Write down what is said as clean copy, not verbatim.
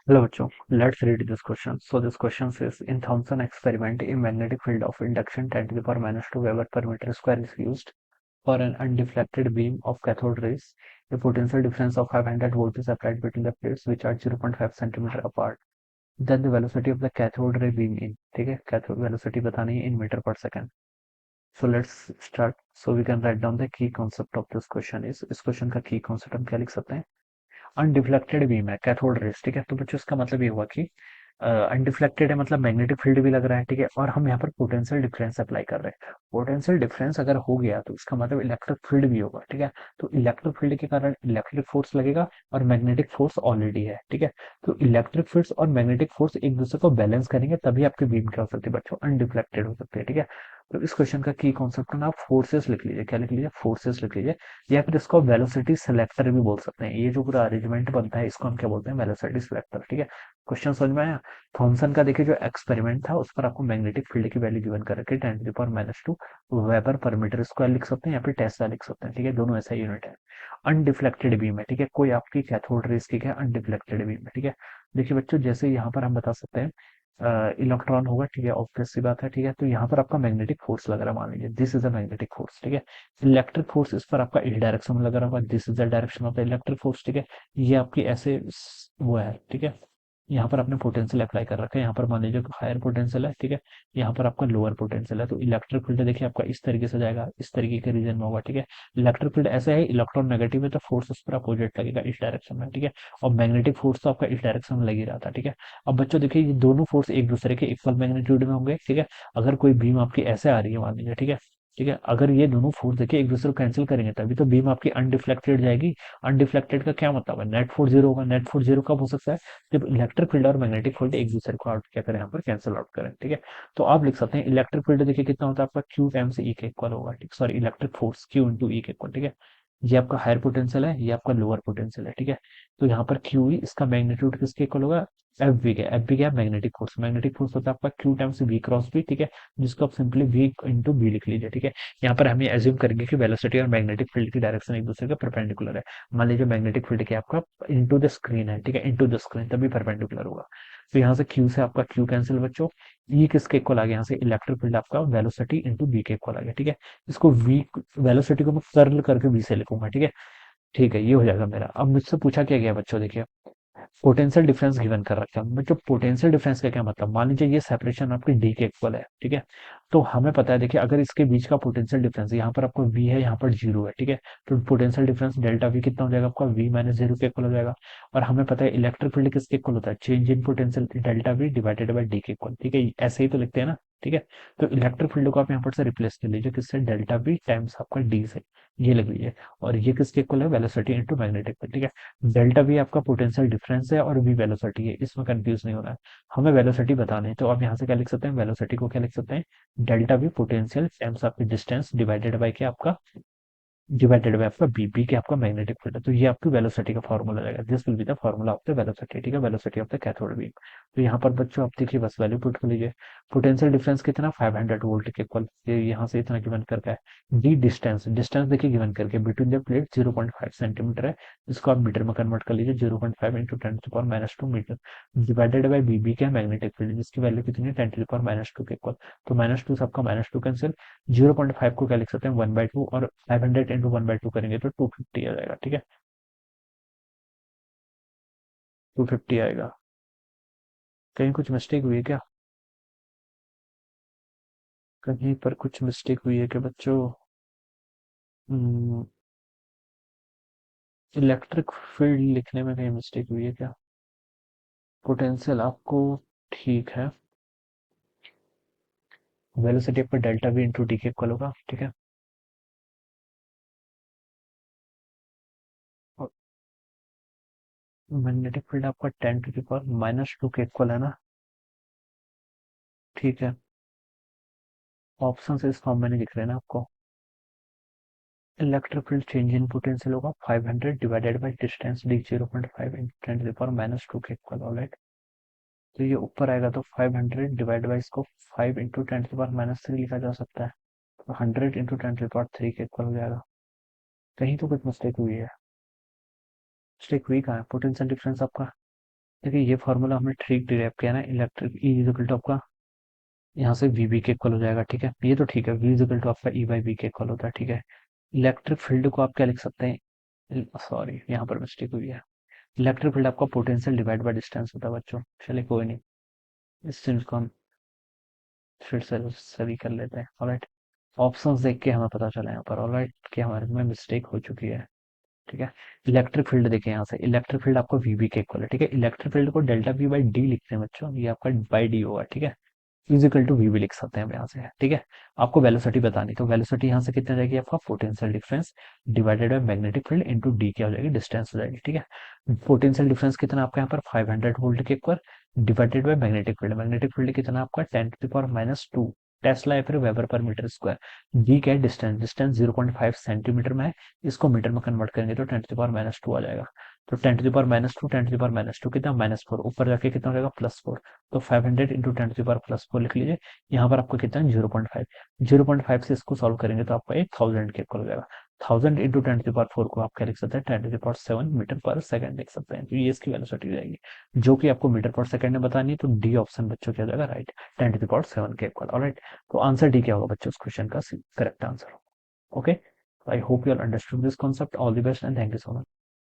Hello बच्चों, let's read this question. So this question says in Thomson experiment a magnetic field of induction 10 to the power minus 2 Weber per meter square is used for an undeflected beam of cathode rays. A potential difference of 500 volt is applied between the plates which are 0.5 centimeter apart. Then the velocity of the cathode ray beam in, ठीक है, cathode velocity बतानी है in meter per second. So let's start. So we can write down the key concept of this question is, इस question का key concept हम क्या लिख सकते हैं? अनडिफ्लेक्टेड बीम है कैथोड रेस, ठीक है। तो बच्चों इसका मतलब ये हुआ कि अनडिफ्लेक्टेड है, मतलब मैग्नेटिक फील्ड भी लग रहा है, ठीक है। और हम यहाँ पर पोटेंशियल डिफरेंस अप्लाई कर रहे हैं। पोटेंशियल डिफरेंस अगर हो गया तो इसका मतलब इलेक्ट्रिक फील्ड भी होगा, ठीक है। तो इलेक्ट्रिक फील्ड के कारण इलेक्ट्रिक फोर्स लगेगा और मैग्नेटिक फोर्स ऑलरेडी है, ठीक है। तो इलेक्ट्रिक फोर्स और मैग्नेटिक फोर्स एक दूसरे को बैलेंस करेंगे तभी आपकी बीम क्या हो सकती है बच्चों, अनडिफ्लेक्टेड हो सकती है, ठीक है। तो इस क्वेश्चन का की कॉन्सेप्ट ना आप फोर्सेस लिख लीजिए, क्या लिख लीजिए, फोर्सेस लिख लीजिए। या फिर इसको वेलोसिटी सिलेक्टर भी बोल सकते हैं। ये जो पूरा अरेंजमेंट बनता है इसको हम क्या बोलते हैं, वेलोसिटी सिलेक्टर, ठीक है। क्वेश्चन समझ में आया? थॉमसन का देखिए जो एक्सपेरिमेंट था उस पर आपको मैग्नेटिक फील्ड की वैल्यू गिवन कर रखी है 10 to the power-2 वेबर पर मीटर स्क्वायर लिख सकते हैं या फिर टेस्ला लिख सकते हैं, ठीक है। दोनों ऐसा यूनिट है। अनडिफ्लेक्टेड बीम है, ठीक है। कोई आपकी कैथोड रेज की क्या अनडिफ्लेक्टेड बीम है, ठीक है। देखिए बच्चों जैसे यहाँ पर हम बता सकते हैं इलेक्ट्रॉन होगा, ठीक है, ऑब्वियस सी बात है, ठीक है। तो यहाँ पर आपका मैग्नेटिक फोर्स लग रहा है, मान लीजिए this is a magnetic force, ठीक है। इलेक्ट्रिक फोर्स इस पर आपका इस डायरेक्शन में लगा रहा होगा, this is the direction of the electric force, ठीक है। ये आपकी ऐसे वो है, ठीक है। यहाँ पर आपने पोटेंशियल अप्लाई कर रखा है, यहाँ पर मान लीजिए हायर पोटेंशियल है, ठीक है। यहाँ पर आपका लोअर पोटेंशियल है, तो इलेक्ट्रिक फील्ड देखिए आपका इस तरीके से जाएगा, इस तरीके के रीजन में होगा, ठीक है। इलेक्ट्रिक फील्ड ऐसे है, इलेक्ट्रॉन नेगेटिव है तो फोर्स उस पर अपोजिट लगेगा इस डायरेक्शन में, ठीक है। और मैग्नेटिक फोर्स तो आपका इस डायरेक्शन में लग ही रहा था, ठीक है। अब बच्चों देखिए ये दोनों फोर्स एक दूसरे के इक्वल मैग्नीट्यूड में होंगे, ठीक है। अगर कोई बीम आपकी ऐसे आ रही है मान लीजिए, ठीक है, ठीक है, अगर ये दोनों फोर्स देखिए एक दूसरे को कैंसिल करेंगे तभी तो बीम आपकी अनडिफ्लेक्टेड जाएगी। अनडिफ्लेक्टेड का क्या मतलब है, नेट फोर्स जीरो होगा। नेट फोर्स जीरो कब हो सकता है, जब इलेक्ट्रिक फील्ड और मैग्नेटिक फील्ड एक दूसरे को आउट क्या करें, यहाँ पर कैंसिल आउट करें, ठीक है। तो आप लिख सकते हैं इलेक्ट्रिक फील्ड देखिए कितना होता है आपका, क्यू टाइम्स ई के इक्वल होगा, ठीक, sorry electric force Q into E के इक्वल, ठीक है। ये आपका हायर पोटेंशियल है, ये आपका लोअर पोटेंशियल है, ठीक है। तो यहाँ पर क्यू ई इसका मैग्नीट्यूड किसके इक्वल होगा, एफ वी के। एफ वी क्या है, मैग्नेटिक फोर्स। मैग्नेटिक फोर्स होता है आपका Q times V cross B, ठीक है, जिसको आप सिंपली वी इंटू बी लिख लीजिए, ठीक है। यहाँ पर हम ये एज्यूम करेंगे कि वेलोसिटी और मैग्नेटिक फील्ड की डायरेक्शन एक दूसरे के परपेंडिकुलर है। मान लीजिए मैग्नेटिक फील्ड क्या आपका इनटू द स्क्रीन है, ठीक है, इनटू द स्क्रीन तभी परपेंडिकुलर होगा। तो यहाँ से क्यू से आपका क्यू कैंसिल बच्चों। ई किसके इक्वल आ गया, यहाँ से इलेक्ट्रिक फील्ड आपका वेलोसिटी इंटू बी के इक्वल आ गया, ठीक है। इसको वी वेलोसिटी को मैं कर्ल करके वी से लिखूंगा, ठीक है। ठीक है, ये हो जाएगा मेरा। अब मुझसे पूछा क्या गया बच्चों, देखिए पोटेंशियल डिफरेंस गिवन कर रखा है। बच्चों पोटेंशियल डिफरेंस का क्या मतलब, मान लीजिए ये सेपरेशन आपकी डी के इक्वल है, ठीक है। तो हमें पता है देखिए अगर इसके बीच का पोटेंशियल डिफरेंस यहाँ पर आपको वी है, यहाँ पर जीरो है, ठीक है। तो पोटेंशियल डिफरेंस डेल्टा वी कितना हो जाएगा आपका, वी माइनस जीरो के इक्वल हो जाएगा। और हमें पता है इलेक्ट्रिक फील्ड किसके इक्वल होता है, change in potential delta we divided by D के इक्वल, ठीक है। ऐसे ही तो लिखते हैं ना, ठीक है। तो इलेक्ट्रिक फील्ड को आप यहाँ पर से रिप्लेस कर लीजिए किससे, डेल्टा वी टाइम्स आपका डी से, ये लिख लीजिए। और ये किसके इक्वल है, वेलोसिटी इंटू मैग्नेटिक फील्ड, ठीक है। डेल्टा वी आपका पोटेंशियल डिफरेंस है और वी वेलोसिटी है, इसमें कंफ्यूज नहीं होना है। हमें वेलोसिटी बतानी है तो आप यहाँ से क्या लिख सकते हैं, वेलोसिटी को क्या लिख सकते हैं, डेल्टा वी पोटेंशियल टाइम्स आपकी डिस्टेंस डिवाइडेड बाय क्या आपका, डिवाइडेड बाय आपका बी, बी के आपका मैग्नेटिक फील्ड है, तो ये आपकी वेलोसिटी का फॉर्मूला रहेगा। This will be the formula of the velocity, ठीक है, velocity of the cathode beam. तो यहाँ पर बच्चों आप देखिए बस वैल्यू पुट कर लीजिए। पोटेंशियल डिफरेंस कितना, 500 वोल्ट के इक्वल, ये यहाँ से इतना गिवन करके है। डी डिस्टेंस, डिस्टेंस देखिए गिवन करके बिटवीन द प्लेट 0.5 सेंटीमीटर है, इसको आप मीटर में कन्वर्ट कर लीजिए, 0.5 into 10 to the power-2 metre, divided by B, B क्या मैग्नेटिक फील्ड जिसकी वैल्यू कितनी है, 10 to the power-2 के इक्वल। तो -2 से आपका -2 कैंसिल, 0.5 को क्या लिख सकते हैं, 1/2, और 500 इंटू 1/2 करेंगे तो 250 आ जाएगा, ठीक है। 250 आएगा। कहीं कुछ मिस्टेक हुई है क्या, कहीं पर कुछ मिस्टेक हुई है क्या बच्चों? इलेक्ट्रिक फील्ड लिखने में कहीं मिस्टेक हुई है क्या? पोटेंशियल आपको ठीक है, वेलोसिटी पर डेल्टा वी इंटू डी के इक्वल होगा, ठीक है। और मैग्नेटिक फील्ड आपका 10 to the power-2 के इक्वल है ना, ठीक है। ऑप्शन इस फॉर्म में नहीं दिख रहे ना आपको। Electric field change in potential होगा 500 divided by distance D 0.5 into 10 to the power-2 के इक्वल, ऑलराइट। तो ये ऊपर आएगा तो 500 डिवाइड बाई इसको 5 इंटू 10 to the power-3 लिखा जा सकता है, तो 100 इंटू 10 to the power 3 के इक्वल हो जाएगा। कहीं तो कुछ मिस्टेक हुई है। मिस्टेक हुई कहाँ है, पोटेंशियल डिफरेंस आपका देखिए ये फॉर्मूला हमने ठीक डिराइव किया ना, इलेक्ट्रिक ई इक्वल टू आपका यहाँ से वी बी के इक्वल हो जाएगा, ठीक है, ये तो ठीक है, वी इक्वल टू आपका ई बाई बी के इक्वल होता है, ठीक है। इलेक्ट्रिक फील्ड को आप क्या लिख सकते हैं, सॉरी यहाँ पर मिस्टेक हुई है, इलेक्ट्रिक फील्ड आपका पोटेंशियल डिवाइड बाय डिस्टेंस होता है बच्चों। चलिए कोई नहीं, इस चीज को हम फिर से सही कर लेते हैं। ऑलराइट, ऑप्शंस देख के हमें पता चला यहाँ पर, ऑलराइट, कि हमारे में मिस्टेक हो चुकी है, ठीक है। इलेक्ट्रिक फील्ड देखें यहाँ से, इलेक्ट्रिक फील्ड आपको वीबी के इक्वल है, ठीक है। इलेक्ट्रिक फील्ड को डेल्टा वी बाई डी लिखते हैं बच्चों, ये आपका बाई डी होगा, ठीक है। इजिकल टू वी भी लिख सकते हैं हम यहाँ से, ठीक है। आपको वेलोसिटी बतानी, तो वेलोसिटी यहाँ से कितना जाएगी आपका potential difference divided by magnetic field into D क्या हो जाएगी, डिस्टेंस हो जाएगी, ठीक है। पोटेंशियल डिफरेंस कितना आपका यहाँ पर 500 वोल्ट के ऊपर डिवाइडेड बाय मैग्नेटिक फील्ड कितना आपका 10⁻², टेस्ला या फिर वेबर पर मीटर स्क्वायर। डी क्या है, डिस्टेंस, डिस्टेंस 0.5 सेंटीमीटर में है, इसको मीटर में कन्वर्ट करेंगे तो 10⁻² आ जाएगा। तो 10⁻², 10⁻² कितना -4, ऊपर जाके कितना हो जाएगा +4, तो 500 इंटू 10⁻+4 लिख लीजिए। यहाँ पर आपको कितना है 0.5, 0.5 से इसको सॉल्व करेंगे तो आपका 1000 के इक्वल हो जाएगा। 1000 इंटू 10⁻4 को आप क्या लिख सकते हैं, 10⁻7 मीटर पर सेकंड लिख सकते हैं, तो ये इसकी वेलोसिटी रहेगी, जो कि आपको मीटर पर सेकंड में बतानी है, तो डी ऑप्शन बच्चों क्या हो जाएगा, राइट, 10⁻7 के इक्वल। ऑलराइट, तो आंसर डी क्या होगा बच्चों इस क्वेश्चन का correct answer. Okay, I hope you are understood this concept, all the best and thank you so much.